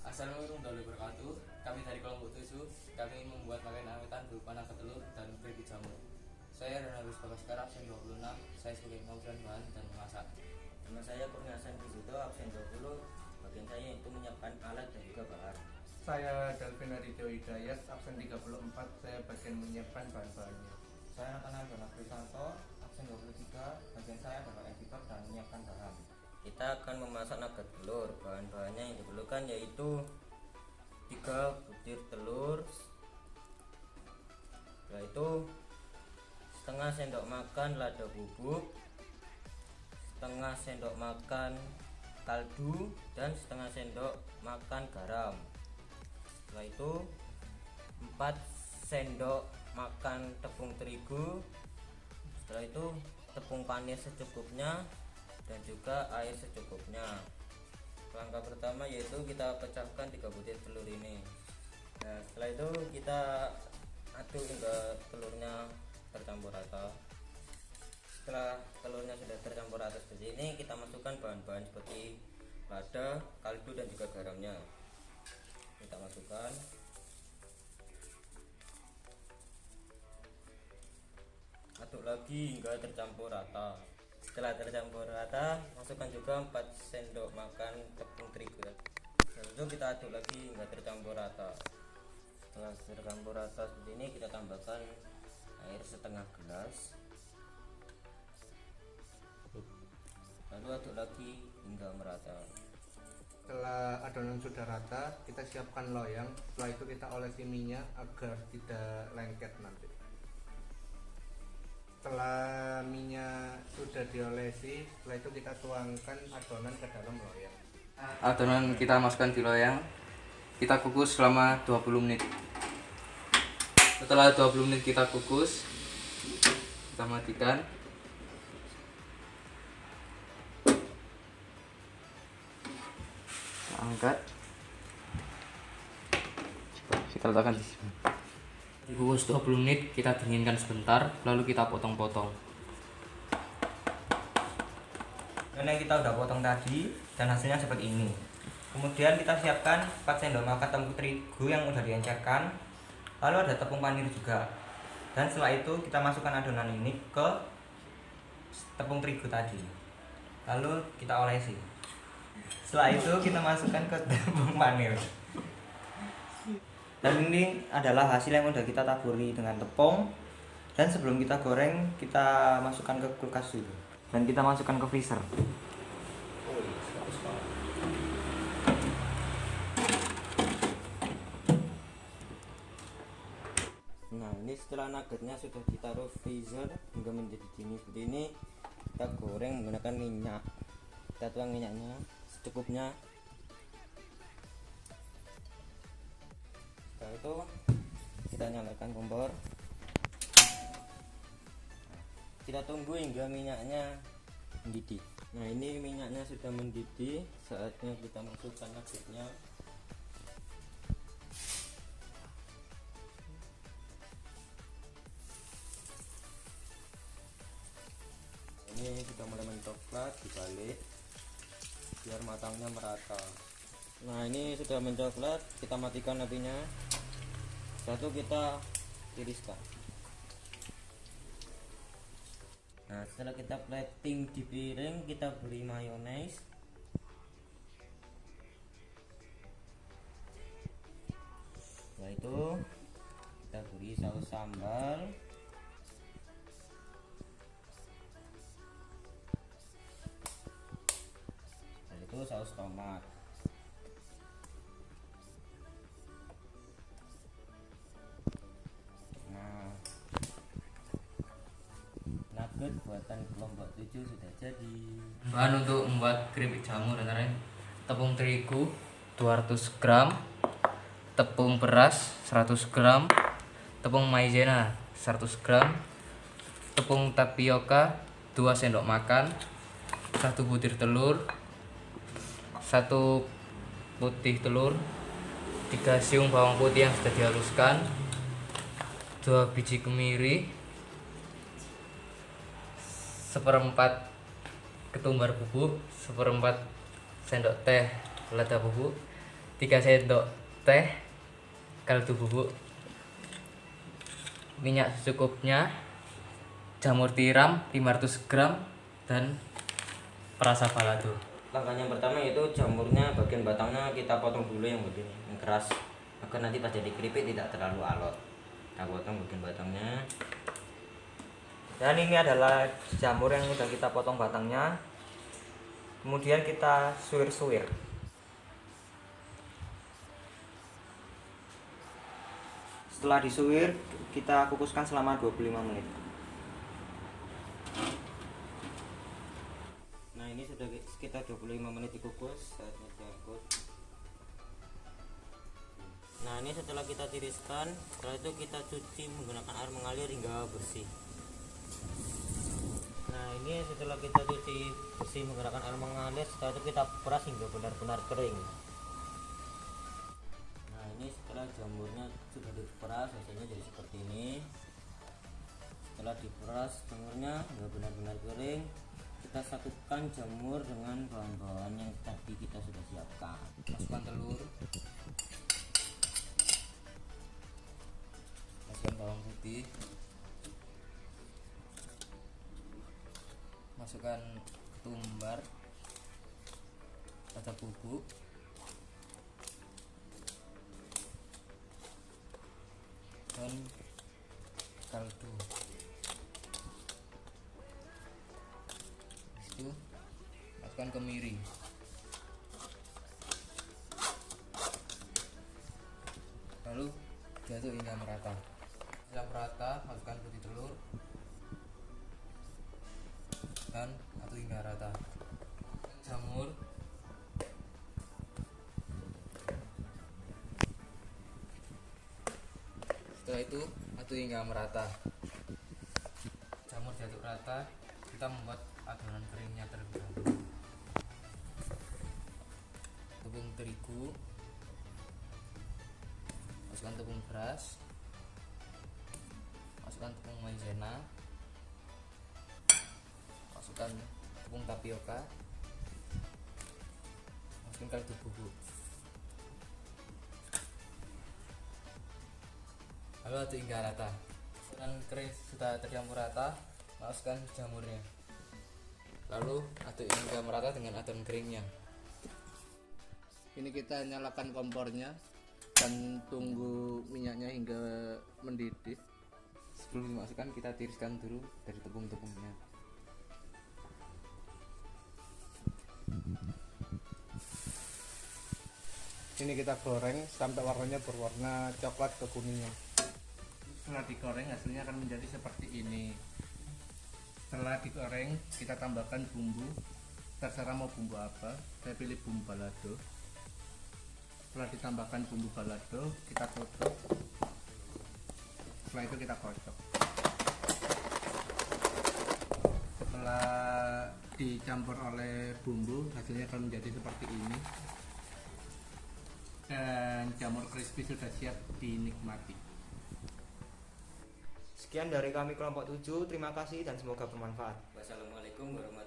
Assalamualaikum warahmatullahi wabarakatuh. Kami dari kelompok 7, kami membuat makanan awetan berupa nugget telur dan keripik jamur. Saya Ronald Baskara, absen 26. Saya sebagai pengobrol bahan dan memasak. Nama saya Kurniasan Kisuto, absen 20. Bagian saya itu menyiapkan alat dan juga bahan. Saya Dalvin Adityo Hidayat, absen 34. Saya bagian menyiapkan bahan-bahannya. Saya Nathan Alvana Krisanto, absen 23. Bagian saya adalah editor dan menyiapkan bahan. Kita akan memasak nugget telur. Bahan-bahannya yang diperlukan yaitu 3 butir telur, setelah itu setengah sendok makan lada bubuk, setengah sendok makan kaldu, dan setengah sendok makan garam. Setelah itu 4 sendok makan tepung terigu. Setelah itu tepung panis secukupnya dan juga air secukupnya. Langkah pertama yaitu kita pecahkan 3 butir telur ini. Nah, setelah itu kita aduk hingga telurnya tercampur rata. Setelah telurnya sudah tercampur rata seperti ini, kita masukkan bahan-bahan seperti lada, kaldu, dan juga garamnya. Kita masukkan. Aduk lagi hingga tercampur rata. Setelah tercampur rata, masukkan juga 4 sendok makan tepung terigu. Lalu kita aduk lagi hingga tercampur rata. Setelah tercampur rata seperti ini, kita tambahkan air setengah gelas. Lalu aduk lagi hingga merata. Setelah adonan sudah rata, kita siapkan loyang. Setelah itu kita olesi minyak agar tidak lengket nanti. Setelah minyak sudah diolesi, setelah itu kita tuangkan adonan ke dalam loyang. Adonan kita masukkan di loyang. Kita kukus selama 20 menit. Setelah 20 menit kita kukus, kita matikan. Kita angkat. Kita letakkan di sini. Dikukus 20 menit, kita dinginkan sebentar, lalu kita potong-potong. Ini kita udah potong tadi dan hasilnya seperti ini. Kemudian kita siapkan 4 sendok makan tepung terigu yang udah diencerkan. Lalu ada tepung panir juga. Dan setelah itu kita masukkan adonan ini ke tepung terigu tadi. Lalu kita olesi. Setelah itu kita masukkan ke tepung panir. Dan ini adalah hasil yang udah kita taburi dengan tepung. Dan sebelum kita goreng, kita masukkan ke kulkas dulu. Dan kita masukkan ke freezer. Nah, ini setelah nuggetnya sudah ditaruh freezer hingga menjadi dingin seperti ini, kita goreng menggunakan minyak. Kita tuang minyaknya secukupnya. Setelah itu kita nyalakan kompor. Kita tunggu hingga minyaknya mendidih. Nah, ini minyaknya sudah mendidih, saatnya kita masukkan nuggetnya. Ini sudah mulai mencoklat, dibalik biar matangnya merata. Nah, ini sudah mencoklat, kita matikan apinya. Satu kita tiriskan. Nah, setelah kita plating di piring, kita beri mayones. Setelah itu kita beri saus sambal. Setelah itu saus tomat. Nugget buatan kelompok 7 sudah jadi. Bahan untuk membuat keripik jamur antara tepung terigu 200 gram, tepung beras 100 gram, tepung maizena 100 gram, tepung tapioka 2 sendok makan, 1 butir telur, 1 putih telur, 3 siung bawang putih yang sudah dihaluskan, 2 biji kemiri, 1/4 ketumbar bubuk, 1/4 sendok teh lada bubuk, 3 sendok teh kaldu bubuk, minyak secukupnya, jamur tiram 500 gram, dan perasa balado. Langkah yang pertama yaitu jamurnya bagian batangnya kita potong dulu yang begini, yang keras, agar nanti pas jadi keripik tidak terlalu alot. Kita potong bagian batangnya. Dan ini adalah jamur yang sudah kita potong batangnya. Kemudian kita suwir-suwir. Setelah disuwir, kita kukuskan selama 25 menit. Nah, ini sudah sekitar 25 menit dikukus, saatnya diangkut. Nah, ini setelah kita tiriskan, setelah itu kita cuci menggunakan air mengalir hingga bersih. Nah, ini setelah kita cuci bersih menggunakan air mengalir, setelah itu kita peras hingga benar-benar kering. Nah, ini setelah jamurnya sudah diperas, hasilnya jadi seperti ini. Setelah diperas jamurnya hingga benar-benar kering, kita satukan jamur dengan bahan-bahan yang tadi kita sudah siapkan. Masukkan telur, masukkan bawang putih, masukkan ketumbar, lada bubuk, dan kaldu. Habis itu masukkan kemiri, lalu diaduk hingga merata. Setelah merata, masukkan putih telur dan aduk hingga rata. Jamur, setelah itu aduk hingga merata. Jamur diaduk rata, kita membuat adonan keringnya terlebih dahulu. Tepung terigu, masukkan tepung beras, masukkan tepung maizena, masukkan tepung tapioka, masukkan kaldu bubuk, lalu aduk hingga rata. Adonan kering sudah tercampur rata, masukkan jamurnya, lalu aduk hingga merata dengan adonan keringnya. Ini kita nyalakan kompornya dan tunggu minyaknya hingga mendidih. Sebelum dimasukkan, kita tiriskan dulu dari tepung-tepungnya. Ini kita goreng sampai warnanya berwarna coklat kekuningan. Setelah digoreng hasilnya akan menjadi seperti ini. Setelah digoreng kita tambahkan bumbu, terserah mau bumbu apa. Saya pilih bumbu balado. Setelah ditambahkan bumbu balado, kita tutup. Setelah itu kita kocok. Setelah dicampur oleh bumbu, hasilnya akan menjadi seperti ini. Dan jamur crispy sudah siap dinikmati. Sekian dari kami kelompok 7. Terima kasih dan semoga bermanfaat. Wassalamualaikum warahmatullahi wabarakatuh.